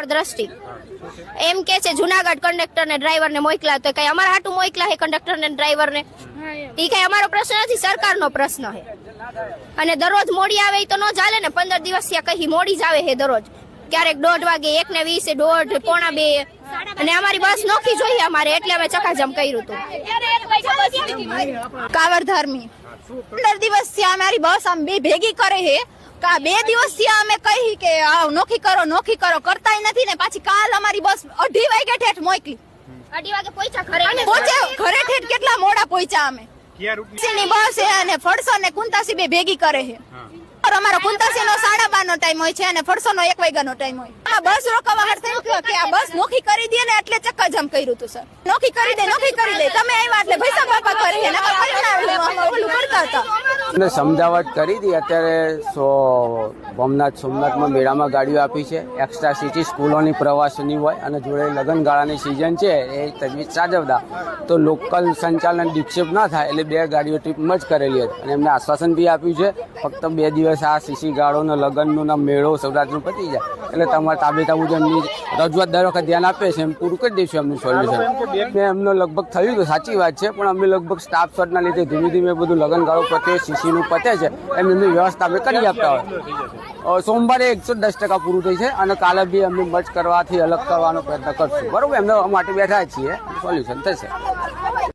કાવડ દ્રષ્ટિ એમ કે છે જુનાગઢ કંડક્ટર ને ડ્રાઈવર ને મોકલા, તો કઈ અમારા હાટું મોકલા હે કંડક્ટર ને ડ્રાઈવર ને? એ કઈ અમારો પ્રશ્ન નથી, સરકારનો પ્રશ્ન છે. અને દરરોજ મોડી આવે તો ન ચાલે ને. 15 દિવસ થી કઈ મોડી જ આવે છે દરરોજ, ક્યારેક 1:30 વાગે, 1:20, 1:30, 1:45. અને અમારી બસ નોખી જોઈએ અમારે, એટલે અમે ચકાજામ કર્યું હતું. કાવડધામી 15 દિવસ થી અમારી બસ આમ ભેગી કરે છે. 2 દિવસ થી અમે કહી કે નોખી કરો કરતાય નથી ને. પાછી કાલ અમારી બસ 2:30 વાગે ઠેઠ મોકલી. 2:30 વાગે પહોંચ્યા ઘરે ઠેઠ કેટલા મોડા પહોંચ્યા અમે. બસ છે અને ફડસો ને કુંતાસી બે ભેગી કરે છે. અમારો કુંતાસી નો 12:30 નો ટાઈમ હોય છે અને ફડસો નો 1 વાગ્યાનો ટાઈમ હોય. આ બસ રોકવા માટે થયું કે આ બસ નોખી કરી દે ને, એટલે ચક્કાજામ કર્યું હતું સર. નોખી કરી દે તમે આવ્યા એટલે ભૈસા બાપા કરી ને ઓલું કરતા હતા. સમજાવટ કરી હતી. અત્યારે સોમનાથમાં મેળામાં ગાડીઓ આપી છે. એક્સ્ટ્રા સિટી સ્કૂલોની પ્રવાસની હોય અને જોડે લગ્નગાળાની સિઝન છે એ તજવીજ સાચવતા તો લોકલ સંચાલન વિક્ષેપ ના થાય એટલે 2 ગાડીઓ ટ્રીપમાં જ કરેલી હતી. અને એમને આશ્વાસન બી આપ્યું છે ફક્ત 2 દિવસ આ સીસી ગાળોનો લગ્નનો મેળો સૌરાષ્ટ્રનું પતી જાય એટલે તમારે તાબેતા મુજબ એમની રજૂઆત દર વખત ધ્યાન આપે છે એમ પૂરું કરી દઈશું એમનું સોલ્યુશન. એમનો લગભગ થયું તો સાચી વાત છે, પણ અમે લગભગ સ્ટાફ શોર્ટના લીધે ધીમે ધીમે બધું લગ્નગાળો પતે, સીસીનું પતે છે એમની વ્યવસ્થા અમે કરી આપતા હોય. સોમવારે 110% પૂરું થઈ છે અને કાલે બી અમે મર્જ કરવાથી અલગ કરવાનો પ્રયત્ન કરશું. બરોબર, એમના માટે બેઠા છીએ, સોલ્યુશન થશે.